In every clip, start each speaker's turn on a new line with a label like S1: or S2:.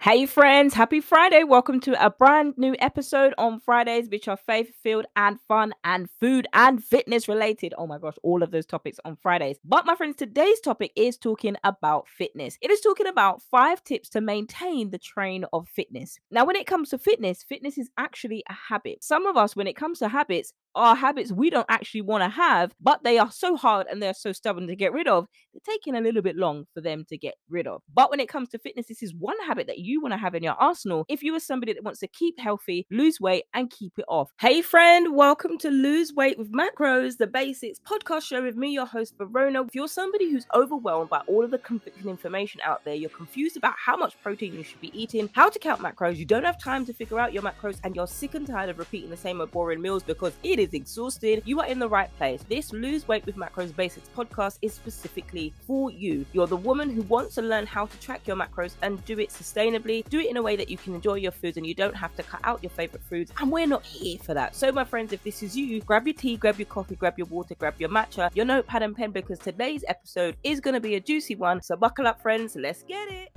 S1: Hey friends, happy Friday. Welcome to a brand new episode on Fridays, which are faith-filled and fun and food and fitness related. Oh my gosh, all of those topics on Fridays. But my friends, today's topic is talking about fitness. It is talking about 5 tips to maintain the train of fitness. Now, when it comes to fitness is actually a habit. Some of us, when it comes to habits, are habits we don't actually want to have, but they are so hard and they're so stubborn to get rid of, they're taking a little bit long for them to get rid of. But when it comes to fitness, this is one habit that you want to have in your arsenal if you are somebody that wants to keep healthy, lose weight, and keep it off. Hey friend, welcome to Lose Weight with Macros, the Basics podcast show with me, your host, Verona. If you're somebody who's overwhelmed by all of the conflicting information out there, you're confused about how much protein you should be eating, how to count macros, you don't have time to figure out your macros, and you're sick and tired of repeating the same old boring meals because it is exhausting, you are in the right place. This Lose Weight with Macros Basics podcast is specifically for you. You're the woman who wants to learn how to track your macros and do it sustainably, do it in a way that you can enjoy your foods and you don't have to cut out your favorite foods, and we're not here for that. So my friends, if this is you, grab your tea, grab your coffee, grab your water, grab your matcha, your notepad and pen, because today's episode is going to be a juicy one. So buckle up friends, let's get it.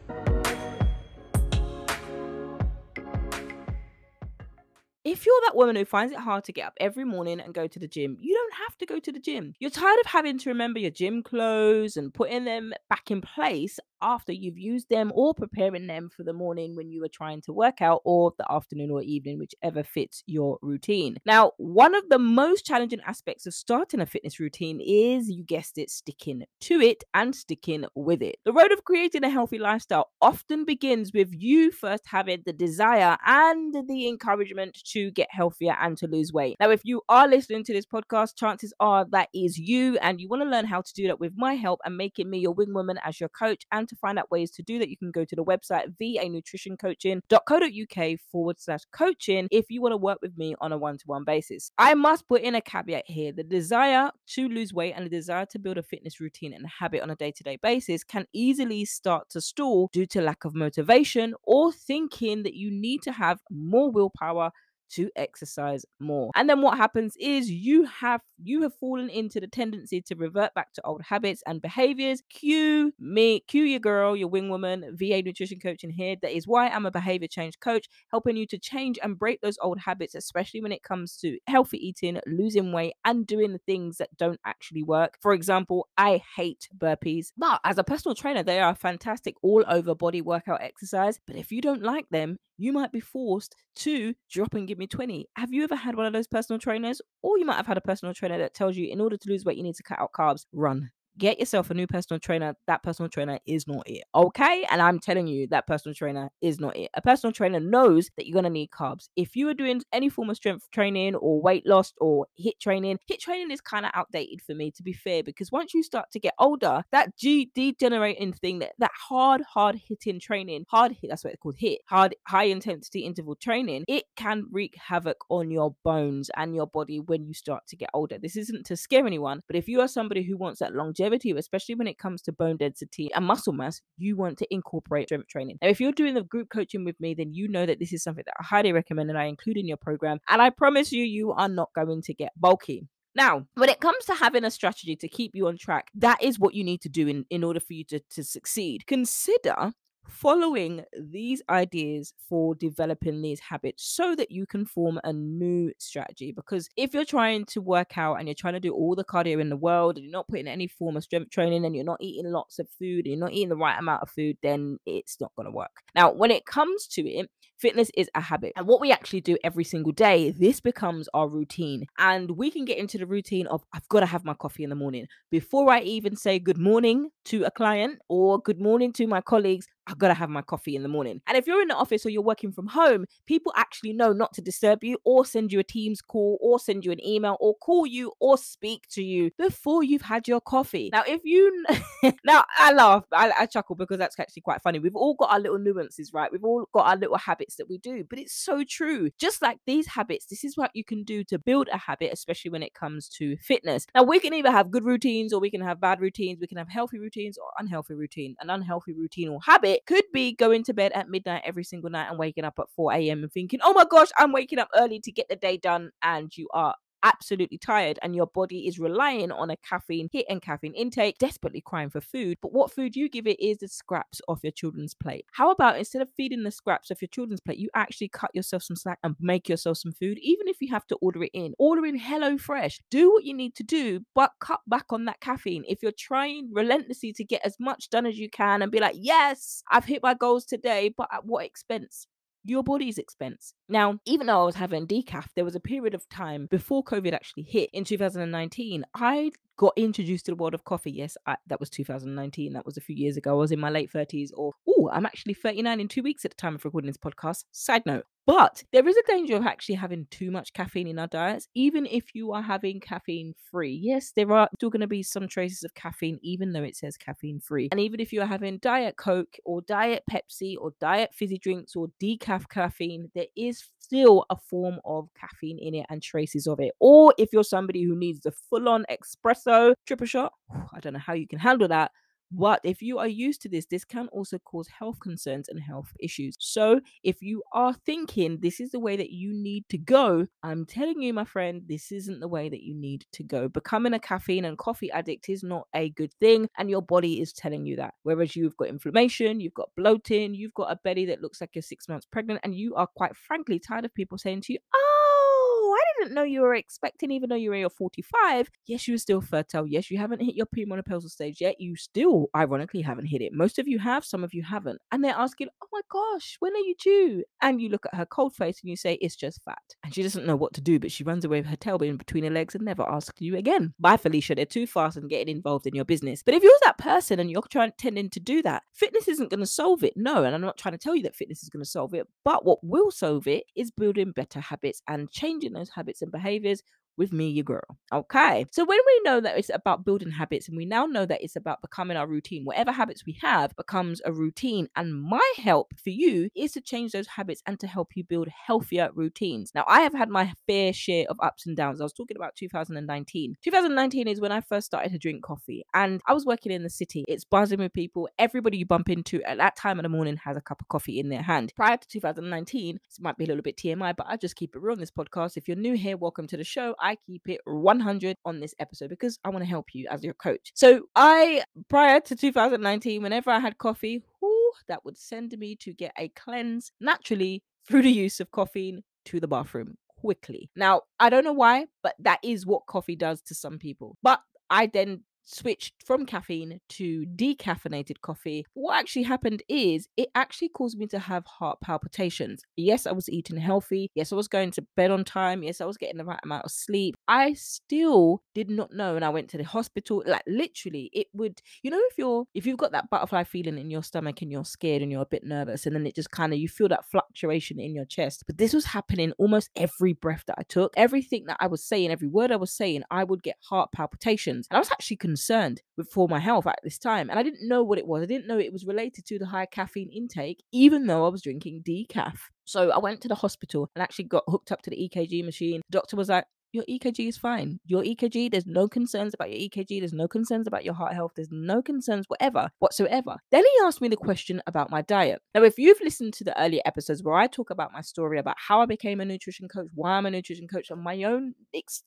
S1: If you're that woman who finds it hard to get up every morning and go to the gym, you don't have to go to the gym. You're tired of having to remember your gym clothes and putting them back in place after you've used them, or preparing them for the morning when you are trying to work out, or the afternoon or evening, whichever fits your routine. Now, one of the most challenging aspects of starting a fitness routine is, you guessed it, sticking to it and sticking with it. The road of creating a healthy lifestyle often begins with you first having the desire and the encouragement to get healthier and to lose weight. Now, if you are listening to this podcast, chances are that is you, and you want to learn how to do that with my help and making me your wing woman as your coach. And to find out ways to do that, you can go to the website vanutritioncoaching.co.uk/coaching if you want to work with me on a one-to-one basis. I must put in a caveat here. The desire to lose weight and the desire to build a fitness routine and habit on a day-to-day basis can easily start to stall due to lack of motivation or thinking that you need to have more willpower to exercise more. And then what happens is you have fallen into the tendency to revert back to old habits and behaviors. Cue your girl, your wing woman, VA Nutrition Coaching here. That is why I'm a behavior change coach, helping you to change and break those old habits, especially when it comes to healthy eating, losing weight, and doing the things that don't actually work. For example, I hate burpees, but as a personal trainer, they are a fantastic all over body workout exercise. But if you don't like them, you might be forced to drop and give me 20. Have you ever had one of those personal trainers? Or you might have had a personal trainer that tells you in order to lose weight, you need to cut out carbs. Run. Get yourself a new personal trainer. That personal trainer is not it. Okay? And I'm telling you, that personal trainer is not it. A personal trainer knows that you're going to need carbs. If you are doing any form of strength training or weight loss or HIIT training is kind of outdated for me, to be fair, because once you start to get older, that degenerating thing, that hard hitting training, that's what it's called, HIIT, high intensity interval training, it can wreak havoc on your bones and your body when you start to get older. This isn't to scare anyone, but if you are somebody who wants that longevity, especially when it comes to bone density and muscle mass, you want to incorporate strength training. Now, if you're doing the group coaching with me, then you know that this is something that I highly recommend and I include in your program. And I promise you, you are not going to get bulky. Now, when it comes to having a strategy to keep you on track, that is what you need to do in order for you to succeed. Consider following these ideas for developing these habits so that you can form a new strategy. Because if you're trying to work out and you're trying to do all the cardio in the world and you're not putting any form of strength training and you're not eating lots of food and you're not eating the right amount of food, then it's not going to work. Now, when it comes to it, fitness is a habit. And what we actually do every single day, this becomes our routine. And we can get into the routine of, I've got to have my coffee in the morning. Before I even say good morning to a client or good morning to my colleagues, I've got to have my coffee in the morning. And if you're in the office or you're working from home, people actually know not to disturb you or send you a Teams call or send you an email or call you or speak to you before you've had your coffee. Now, if you... now, I laugh, I chuckle because that's actually quite funny. We've all got our little nuances, right? We've all got our little habits that we do, but it's so true. Just like these habits, this is what you can do to build a habit, especially when it comes to fitness. Now, we can either have good routines or we can have bad routines. We can have healthy routines or unhealthy routine. An unhealthy routine or habit could be going to bed at midnight every single night and waking up at 4 a.m. and thinking, oh my gosh, I'm waking up early to get the day done, and you are absolutely tired and your body is relying on a caffeine hit and caffeine intake, desperately crying for food. But what food you give it is the scraps off your children's plate. How about instead of feeding the scraps off your children's plate, you actually cut yourself some slack and make yourself some food, even if you have to order it in. Order in HelloFresh. Do what you need to do, but cut back on that caffeine. If you're trying relentlessly to get as much done as you can and be like, yes, I've hit my goals today, but at what expense? Your body's expense. Now, even though I was having decaf, there was a period of time before COVID actually hit in 2019. I got introduced to the world of coffee. Yes, that was 2019. That was a few years ago. I was in my late 30s, or, I'm actually 39 in 2 weeks at the time of recording this podcast. Side note. But there is a danger of actually having too much caffeine in our diets, even if you are having caffeine free. Yes, there are still going to be some traces of caffeine, even though it says caffeine free. And even if you are having Diet Coke or Diet Pepsi or Diet Fizzy drinks or decaf caffeine, there is still a form of caffeine in it and traces of it. Or if you're somebody who needs the full-on espresso triple shot, I don't know how you can handle that. But if you are used to this can also cause health concerns and health issues. So if you are thinking this is the way that you need to go, I'm telling you, my friend, this isn't the way that you need to go. Becoming a caffeine and coffee addict is not a good thing, and your body is telling you that. Whereas you've got inflammation, you've got bloating, you've got a belly that looks like you're 6 months pregnant, and you are quite frankly tired of people saying to you, I didn't know you were expecting, even though you were 45. Yes, you were still fertile. Yes, you haven't hit your premenopausal stage yet. You still, ironically, haven't hit it. Most of you have, some of you haven't. And they're asking, oh my gosh, when are you due? And you look at her cold face and you say, it's just fat. And she doesn't know what to do, but she runs away with her tail in between her legs and never asks you again. Bye, Felicia. They're too fast and getting involved in your business. But if you're that person and you're tending to do that, fitness isn't going to solve it. No, and I'm not trying to tell you that fitness is going to solve it. But what will solve it is building better habits and changing those habits and behaviors with me, your girl. Okay. So when we know that it's about building habits and we now know that it's about becoming our routine, whatever habits we have becomes a routine. And my help for you is to change those habits and to help you build healthier routines. Now, I have had my fair share of ups and downs. I was talking about 2019. 2019 is when I first started to drink coffee, and I was working in the city. It's buzzing with people. Everybody you bump into at that time of the morning has a cup of coffee in their hand. Prior to 2019, this might be a little bit TMI, but I just keep it real on this podcast. If you're new here, welcome to the show. I keep it 100 on this episode because I want to help you as your coach. So prior to 2019, whenever I had coffee, that would send me to get a cleanse naturally through the use of caffeine to the bathroom quickly. Now, I don't know why, but that is what coffee does to some people. But I then switched from caffeine to decaffeinated coffee. What actually happened is it actually caused me to have heart palpitations. Yes, I was eating healthy. Yes, I was going to bed on time. Yes, I was getting the right amount of sleep. I still did not know, and I went to the hospital. Like literally, it would, if you've got that butterfly feeling in your stomach and you're scared and you're a bit nervous, and then it just kind of, you feel that fluctuation in your chest. But this was happening almost every breath that I took. Everything that I was saying, every word I was saying, I would get heart palpitations. And I was actually concerned for my health at this time, and I didn't know what it was. I didn't know it was related to the high caffeine intake, even though I was drinking decaf. So I went to the hospital and actually got hooked up to the EKG machine. The doctor was like, your EKG is fine. Your EKG, there's no concerns about your EKG. There's no concerns about your heart health. There's no concerns whatsoever. Then he asked me the question about my diet. Now, if you've listened to the earlier episodes where I talk about my story about how I became a nutrition coach, why I'm a nutrition coach, and my own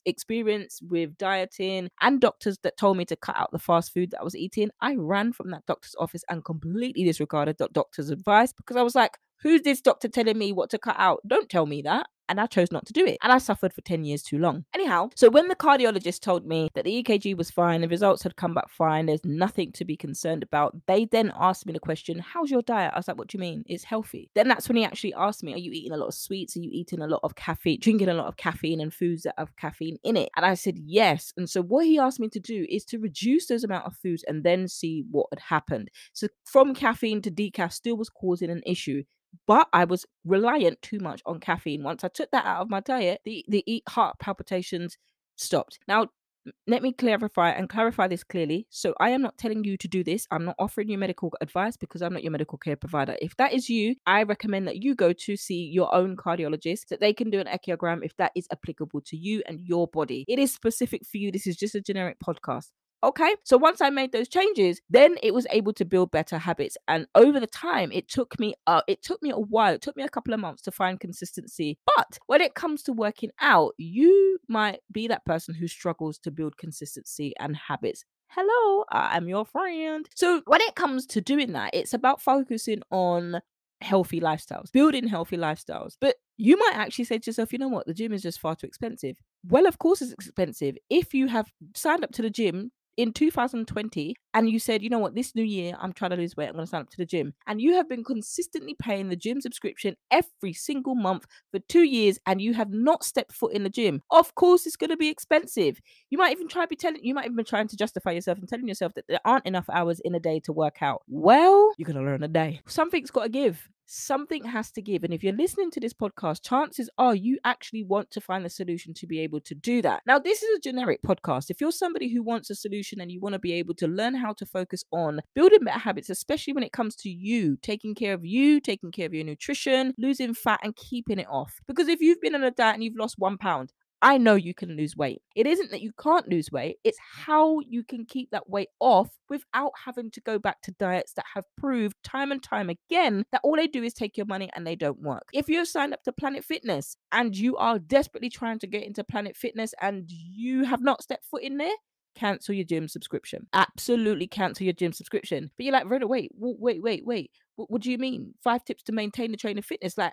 S1: experience with dieting and doctors that told me to cut out the fast food that I was eating, I ran from that doctor's office and completely disregarded the doctor's advice because I was like, who's this doctor telling me what to cut out? Don't tell me that. And I chose not to do it. And I suffered for 10 years too long. Anyhow, so when the cardiologist told me that the EKG was fine, the results had come back fine, there's nothing to be concerned about, they then asked me the question, how's your diet? I was like, what do you mean? It's healthy. Then that's when he actually asked me, are you eating a lot of sweets? Are you eating a lot of caffeine, drinking a lot of caffeine and foods that have caffeine in it? And I said, yes. And so what he asked me to do is to reduce those amount of foods and then see what had happened. So from caffeine to decaf still was causing an issue. But I was reliant too much on caffeine. Once I took that out of my diet, the heart palpitations stopped. Now, let me clarify this clearly. So I am not telling you to do this. I'm not offering you medical advice because I'm not your medical care provider. If that is you, I recommend that you go to see your own cardiologist so that they can do an echocardiogram if that is applicable to you and your body. It is specific for you. This is just a generic podcast. Okay. So once I made those changes, then it was able to build better habits. And over the time, it took me a while. It took me a couple of months to find consistency. But when it comes to working out, you might be that person who struggles to build consistency and habits. Hello, I'm your friend. So when it comes to doing that, it's about focusing on healthy lifestyles, building healthy lifestyles. But you might actually say to yourself, you know what, the gym is just far too expensive. Well, of course it's expensive. If you have signed up to the gym in 2020 and you said, you know what, this new year I'm trying to lose weight, I'm going to sign up to the gym, and you have been consistently paying the gym subscription every single month for 2 years and you have not stepped foot in the gym, of course it's going to be expensive. You might even be trying to justify yourself and telling yourself that there aren't enough hours in a day to work out. Well, you're going to learn a day. Something's got to give. Something has to give. And if you're listening to this podcast, chances are you actually want to find a solution to be able to do that. Now, this is a generic podcast. If you're somebody who wants a solution and you want to be able to learn how to focus on building better habits, especially when it comes to you, taking care of your nutrition, losing fat and keeping it off. Because if you've been on a diet and you've lost 1 pound, I know you can lose weight. It isn't that you can't lose weight, it's how you can keep that weight off without having to go back to diets that have proved time and time again that all they do is take your money and they don't work. If you're signed up to Planet Fitness and you are desperately trying to get into Planet Fitness and you have not stepped foot in there, cancel your gym subscription. Absolutely cancel your gym subscription. But you're like, Rhoda, wait. What do you mean? 5 tips to maintain the train of fitness? Like,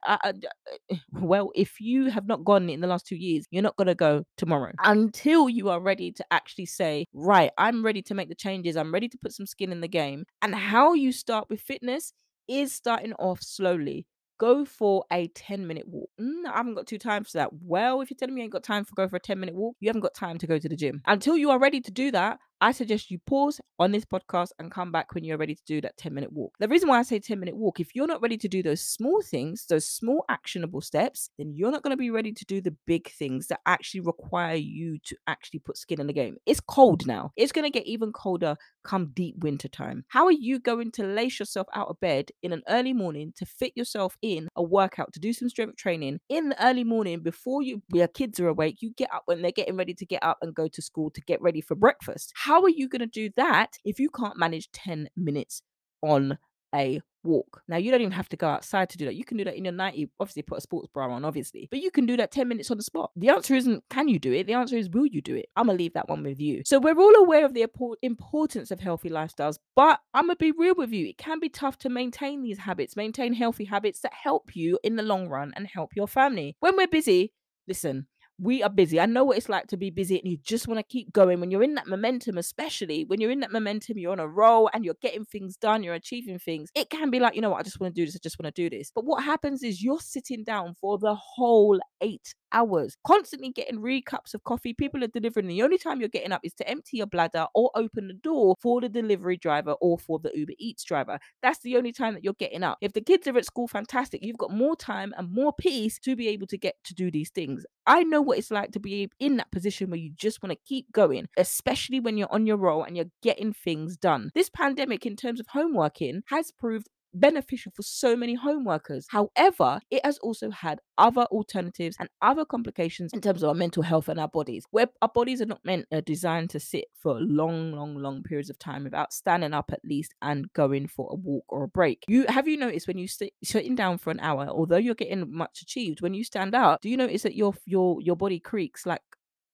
S1: well, if you have not gone in the last 2 years, you're not going to go tomorrow until you are ready to actually say, right, I'm ready to make the changes. I'm ready to put some skin in the game. And how you start with fitness is starting off slowly. Go for a 10-minute walk. I haven't got time for that. Well, if you're telling me you ain't got time for go for a 10-minute walk, you haven't got time to go to the gym. Until you are ready to do that, I suggest you pause on this podcast and come back when you're ready to do that 10-minute walk. The reason why I say 10-minute walk, if you're not ready to do those small things, those small actionable steps, then you're not going to be ready to do the big things that actually require you to actually put skin in the game. It's cold now. It's going to get even colder come deep winter time. How are you going to lace yourself out of bed in an early morning to fit yourself in a workout, to do some strength training in the early morning before your kids are awake? You get up when they're getting ready to get up and go to school to get ready for breakfast. How are you going to do that if you can't manage 10 minutes on a walk? Now, you don't even have to go outside to do that. You can do that in your nightie. Obviously, put a sports bra on, obviously. But you can do that 10 minutes on the spot. The answer isn't, can you do it? The answer is, will you do it? I'm going to leave that one with you. So we're all aware of the importance of healthy lifestyles, but I'm going to be real with you. It can be tough to maintain these habits, maintain healthy habits that help you in the long run and help your family. When we're busy, listen, we are busy. I know what it's like to be busy and you just want to keep going. When you're in that momentum, especially when you're in that momentum, you're on a roll and you're getting things done, you're achieving things. It can be like, you know what, I just want to do this. I just want to do this. But what happens is you're sitting down for the whole 8 hours, constantly getting cups of coffee. People are delivering. The only time you're getting up is to empty your bladder or open the door for the delivery driver or for the Uber Eats driver. That's the only time that you're getting up. If the kids are at school, fantastic. You've got more time and more peace to be able to get to do these things. I know what it's like to be in that position where you just want to keep going, especially when you're on your roll and you're getting things done. This pandemic, in terms of homeworking, has proved beneficial for so many home workers. However, it has also had other alternatives and other complications in terms of our mental health and our bodies, where our bodies are not designed to sit for long periods of time without standing up at least and going for a walk or a break. Have you noticed when you sitting down for an hour, although you're getting much achieved, when you stand up, do you notice that your body creaks like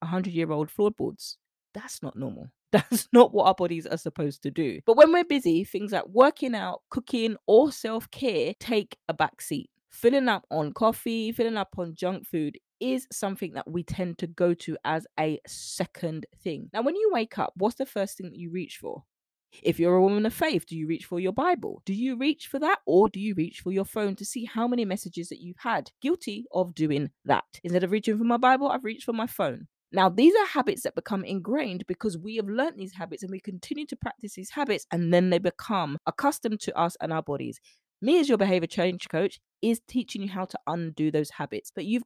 S1: 100-year-old floorboards? That's not normal. That's not what our bodies are supposed to do. But when we're busy, things like working out, cooking, or self-care take a backseat. Filling up on coffee, filling up on junk food is something that we tend to go to as a second thing. Now, when you wake up, what's the first thing that you reach for? If you're a woman of faith, do you reach for your Bible? Do you reach for that? Or do you reach for your phone to see how many messages that you've had? Guilty of doing that. Instead of reaching for my Bible, I've reached for my phone. Now, these are habits that become ingrained because we have learnt these habits and we continue to practice these habits, and then they become accustomed to us and our bodies. Me, as your behavior change coach, is teaching you how to undo those habits, but you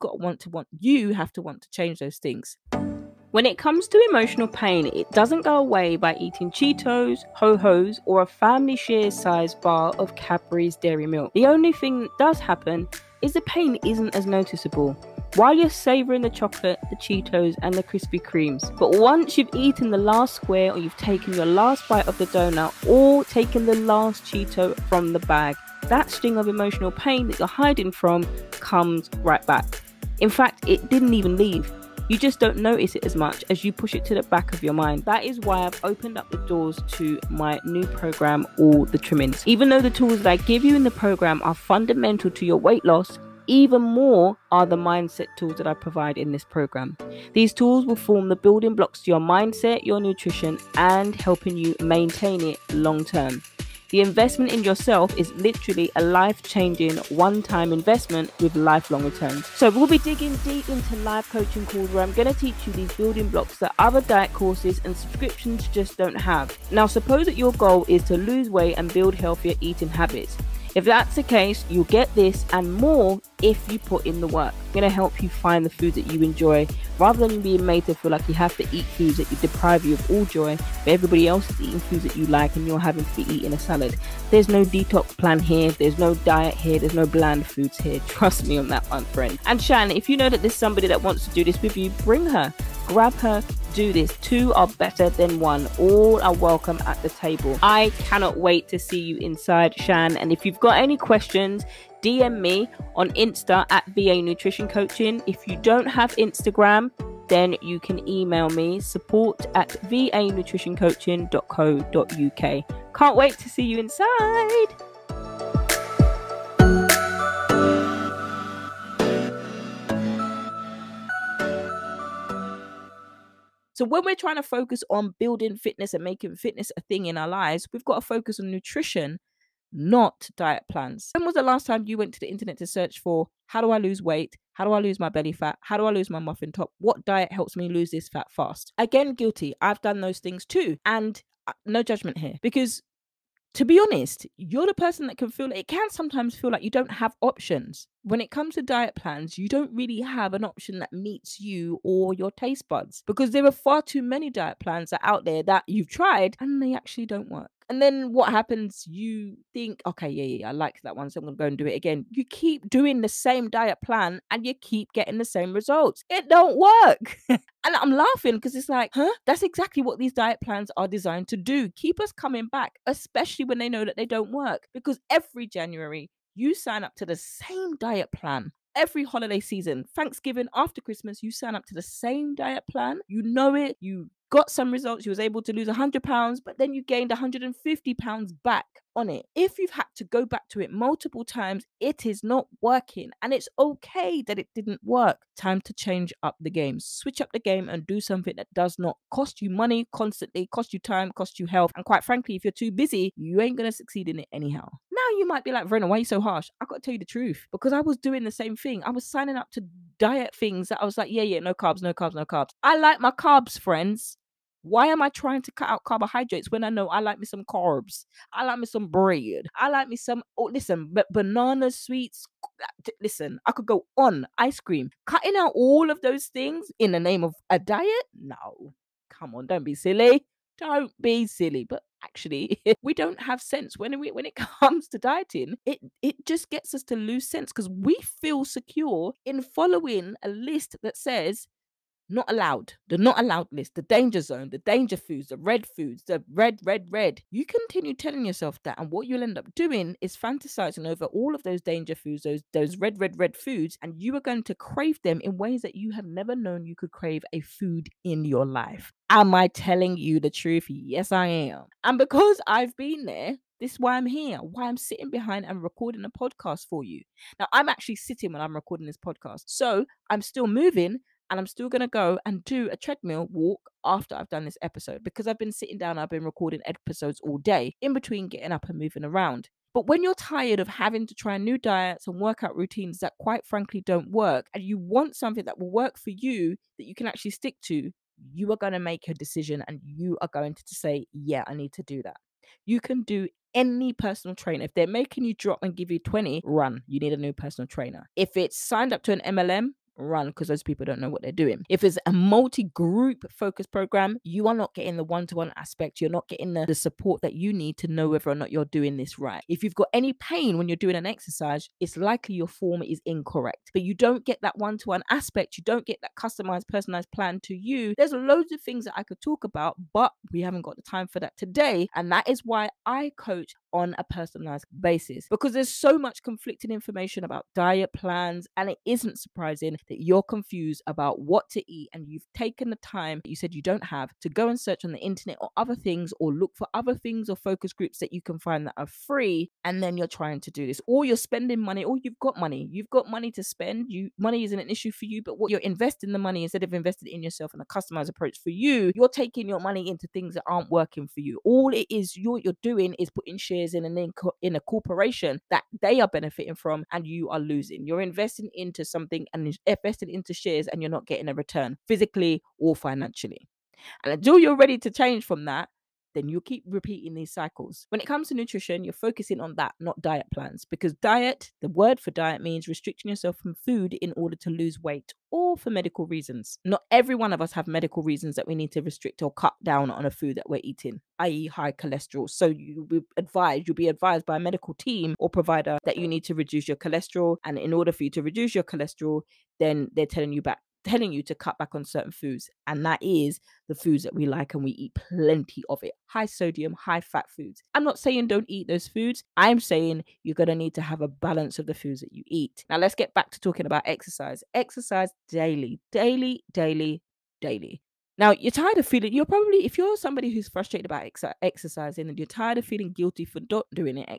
S1: have to want to change those things. When it comes to emotional pain, it doesn't go away by eating Cheetos, Ho-Hos, or a family share size bar of Cadbury's Dairy Milk. The only thing that does happen is the pain isn't as noticeable. while you're savouring the chocolate, the Cheetos and the Krispy Kremes. But once you've eaten the last square, or you've taken your last bite of the donut, or taken the last Cheeto from the bag, that sting of emotional pain that you're hiding from comes right back. In fact, it didn't even leave. You just don't notice it as much as you push it to the back of your mind. That is why I've opened up the doors to my new program, All the Trimmings. Even though the tools that I give you in the program are fundamental to your weight loss, even more are the mindset tools that I provide in this program. These tools will form the building blocks to your mindset, your nutrition, and helping you maintain it long term. The investment in yourself is literally a life-changing, one-time investment with lifelong returns. So we'll be digging deep into live coaching calls where I'm going to teach you these building blocks that other diet courses and subscriptions just don't have. Now, suppose that your goal is to lose weight and build healthier eating habits. If that's the case, you'll get this and more if you put in the work. I'm going to help you find the foods that you enjoy, rather than being made to feel like you have to eat foods that deprive you of all joy, but everybody else is eating foods that you like and you're having to be eating a salad. There's no detox plan here, there's no diet here, there's no bland foods here. Trust me on that one, friend. And Shan, if you know that there's somebody that wants to do this with you, bring her, grab her, do this. Two are better than one. All are welcome at the table. I cannot wait to see you inside, Shan. And if you've got any questions, DM me on Insta at VA Nutrition Coaching. If you don't have Instagram, then you can email me, support@vanutritioncoaching.co.uk. Can't wait to see you inside. So when we're trying to focus on building fitness and making fitness a thing in our lives, we've got to focus on nutrition, not diet plans. When was the last time you went to the internet to search for, how do I lose weight? How do I lose my belly fat? How do I lose my muffin top? What diet helps me lose this fat fast? Again, guilty. I've done those things too. And no judgment here, because to be honest, you're the person that can feel, it can sometimes feel like you don't have options. When it comes to diet plans, you don't really have an option that meets you or your taste buds, because there are far too many diet plans that are out there that you've tried and they actually don't work. And then what happens? You think, okay, yeah, I like that one, so I'm going to go and do it again. You keep doing the same diet plan and you keep getting the same results. It don't work. And I'm laughing because it's like, that's exactly what these diet plans are designed to do. Keep us coming back, especially when they know that they don't work. Because every January, you sign up to the same diet plan. Every holiday season, Thanksgiving, after Christmas, you sign up to the same diet plan. You know it. You got some results. You was able to lose 100 pounds, but then you gained 150 pounds back on it. If you've had to go back to it multiple times, it is not working, and it's okay that it didn't work. Time to change up the game. Switch up the game and do something that does not cost you money constantly, cost you time, cost you health. And quite frankly, if you're too busy, you ain't going to succeed in it anyhow. Now you might be like, Verena, why are you so harsh? I got to tell you the truth, because I was doing the same thing. I was signing up to diet things that I was like, yeah, no carbs, no carbs, no carbs. I like my carbs, friends. Why am I trying to cut out carbohydrates when I know I like me some carbs? I like me some bread. I like me some, bananas, sweets. Listen, I could go on. Ice cream. Cutting out all of those things in the name of a diet? No. Come on, don't be silly. Don't be silly. But actually, we don't have sense. When it comes to dieting, it just gets us to lose sense, because we feel secure in following a list that says, not allowed, the not allowed list, the danger zone, the danger foods, the red foods, the red. You continue telling yourself that, and what you'll end up doing is fantasizing over all of those danger foods, those red foods, and you are going to crave them in ways that you have never known you could crave a food in your life. Am I telling you the truth? Yes, I am. And because I've been there, this is why I'm here, why I'm sitting behind and recording a podcast for you. Now, I'm actually sitting when I'm recording this podcast, so I'm still moving. And I'm still going to go and do a treadmill walk after I've done this episode, because I've been sitting down, I've been recording episodes all day in between getting up and moving around. But when you're tired of having to try new diets and workout routines that quite frankly don't work, and you want something that will work for you, that you can actually stick to, you are going to make a decision and you are going to say, yeah, I need to do that. You can do any personal trainer. If they're making you drop and give you 20, run. You need a new personal trainer. If it's signed up to an MLM, run because those people don't know what they're doing. If it's a multi-group focus program, you are not getting the one-to-one aspect. You're not getting the support that you need to know whether or not you're doing this right. If you've got any pain when you're doing an exercise, it's likely your form is incorrect. But you don't get that one-to-one aspect. You don't get that customized, personalized plan to you. There's loads of things that I could talk about, but we haven't got the time for that today. And that is why I coach on a personalized basis, because there's so much conflicting information about diet plans, and it isn't surprising that you're confused about what to eat, and you've taken the time that you said you don't have to go and search on the internet or other things, or look for other things or focus groups that you can find that are free, and then you're trying to do this, or you're spending money, or you've got money to spend. Money isn't an issue for you, but what you're investing the money, instead of investing in yourself and a customized approach for you, you're taking your money into things that aren't working for you. All it is you're doing is putting shares in a corporation that they are benefiting from, and you are losing. You're investing into something and investing into shares, and you're not getting a return physically or financially. And until you're ready to change from that, then you keep repeating these cycles. When it comes to nutrition, you're focusing on that, not diet plans, because diet, the word for diet, means restricting yourself from food in order to lose weight or for medical reasons. Not every one of us have medical reasons that we need to restrict or cut down on a food that we're eating, i.e. high cholesterol. So you'll be advised by a medical team or provider that you need to reduce your cholesterol. And in order for you to reduce your cholesterol, then they're telling you to cut back on certain foods, and that is the foods that we like, and we eat plenty of it. High sodium, high fat foods. I'm not saying don't eat those foods. I'm saying you're going to need to have a balance of the foods that you eat. Now let's get back to talking about exercise. Exercise daily, daily, daily, daily. Now, you're tired of feeling, if you're somebody who's frustrated about exercising, and you're tired of feeling guilty for not doing it,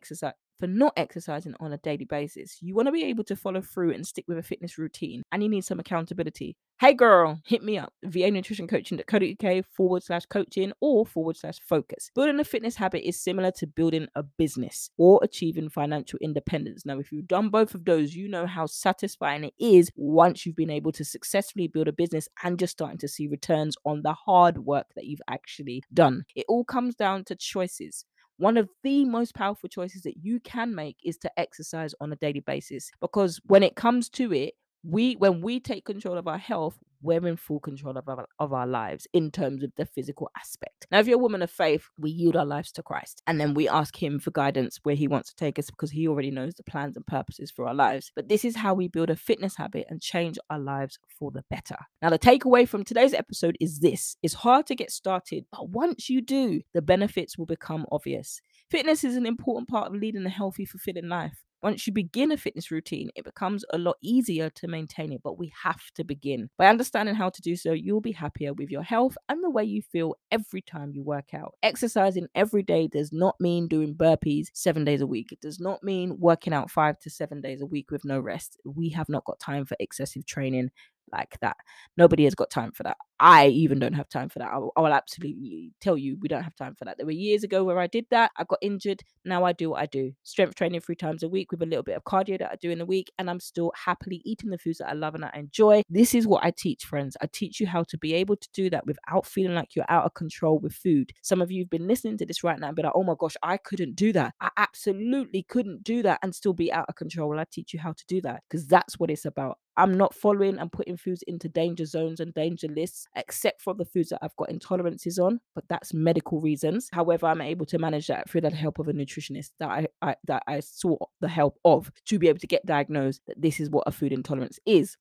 S1: for not exercising on a daily basis, you want to be able to follow through and stick with a fitness routine, and you need some accountability. Hey girl, hit me up, vanutritioncoaching.co.uk/coaching or /focus. Building a fitness habit is similar to building a business or achieving financial independence. Now, if you've done both of those, you know how satisfying it is once you've been able to successfully build a business and just starting to see returns on the hard work that you've actually done. It all comes down to choices. One of the most powerful choices that you can make is to exercise on a daily basis, because when it comes to it, when we take control of our health, we're in full control of our lives in terms of the physical aspect. Now, if you're a woman of faith, we yield our lives to Christ, and then we ask him for guidance where he wants to take us, because he already knows the plans and purposes for our lives. But this is how we build a fitness habit and change our lives for the better. Now, the takeaway from today's episode is this: it's hard to get started, but once you do, the benefits will become obvious. Fitness is an important part of leading a healthy, fulfilling life. Once you begin a fitness routine, it becomes a lot easier to maintain it, but we have to begin. By understanding how to do so, you'll be happier with your health and the way you feel every time you work out. Exercising every day does not mean doing burpees 7 days a week. It does not mean working out 5 to 7 days a week with no rest. We have not got time for excessive training like that. Nobody has got time for that. I even don't have time for that. I will absolutely tell you, we don't have time for that. There were years ago where I did that. I got injured. Now I do what I do. Strength training 3 times a week with a little bit of cardio that I do in the week. And I'm still happily eating the foods that I love and I enjoy. This is what I teach, friends. I teach you how to be able to do that without feeling like you're out of control with food. Some of you have been listening to this right now and be like, oh my gosh, I couldn't do that. I absolutely couldn't do that and still be out of control. Well, I teach you how to do that, because that's what it's about. I'm not following and putting foods into danger zones and danger lists, except for the foods that I've got intolerances on, but that's medical reasons. However, I'm able to manage that through the help of a nutritionist that I sought the help of, to be able to get diagnosed that this is what a food intolerance is.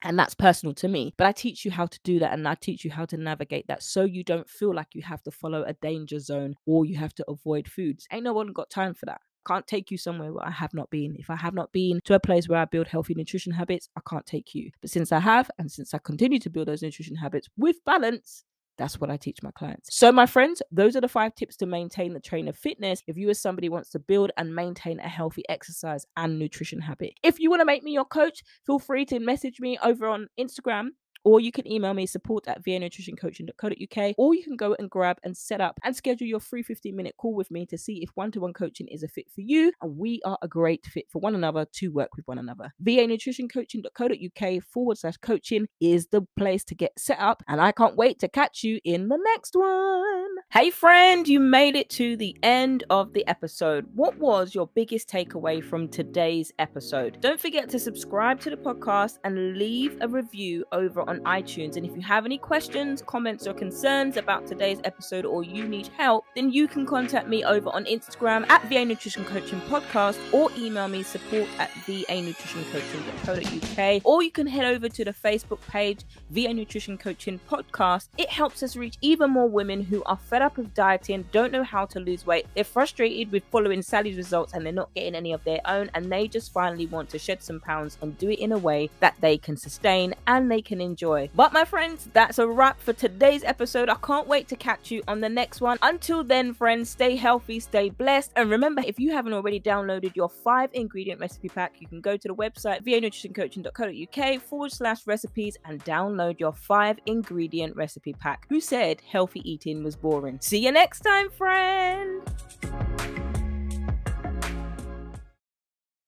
S1: And that's personal to me. But I teach you how to do that, and I teach you how to navigate that, so you don't feel like you have to follow a danger zone or you have to avoid foods. Ain't no one got time for that. Can't take you somewhere where I have not been. If I have not been to a place where I build healthy nutrition habits, I can't take you. But since I have, and since I continue to build those nutrition habits with balance, that's what I teach my clients. So my friends, those are the 5 tips to maintain the train of fitness if you as somebody wants to build and maintain a healthy exercise and nutrition habit. If you want to make me your coach, feel free to message me over on Instagram or you can email me support@vanutritioncoaching.co.uk, or you can go and grab and set up and schedule your free 15-minute call with me to see if one-to-one coaching is a fit for you, and we are a great fit for one another to work with one another. vanutritioncoaching.co.uk/coaching is the place to get set up, and I can't wait to catch you in the next one. Hey friend, you made it to the end of the episode. What was your biggest takeaway from today's episode? Don't forget to subscribe to the podcast and leave a review over on iTunes. And if you have any questions, comments, or concerns about today's episode, or you need help, then you can contact me over on Instagram @VA Nutrition Coaching Podcast, or email me support@vanutritioncoaching.co.uk, or you can head over to the Facebook page VA Nutrition Coaching Podcast. It helps us reach even more women who are fed up of dieting, don't know how to lose weight, they're frustrated with following Sally's results and they're not getting any of their own, and they just finally want to shed some pounds and do it in a way that they can sustain and they can enjoy. But my friends, that's a wrap for today's episode. I can't wait to catch you on the next one. Until then, friends, stay healthy, stay blessed, and remember, if you haven't already downloaded your 5-ingredient recipe pack, you can go to the website vanutritioncoaching.co.uk/recipes and download your 5-ingredient recipe pack. Who said healthy eating was boring? See you next time, friend.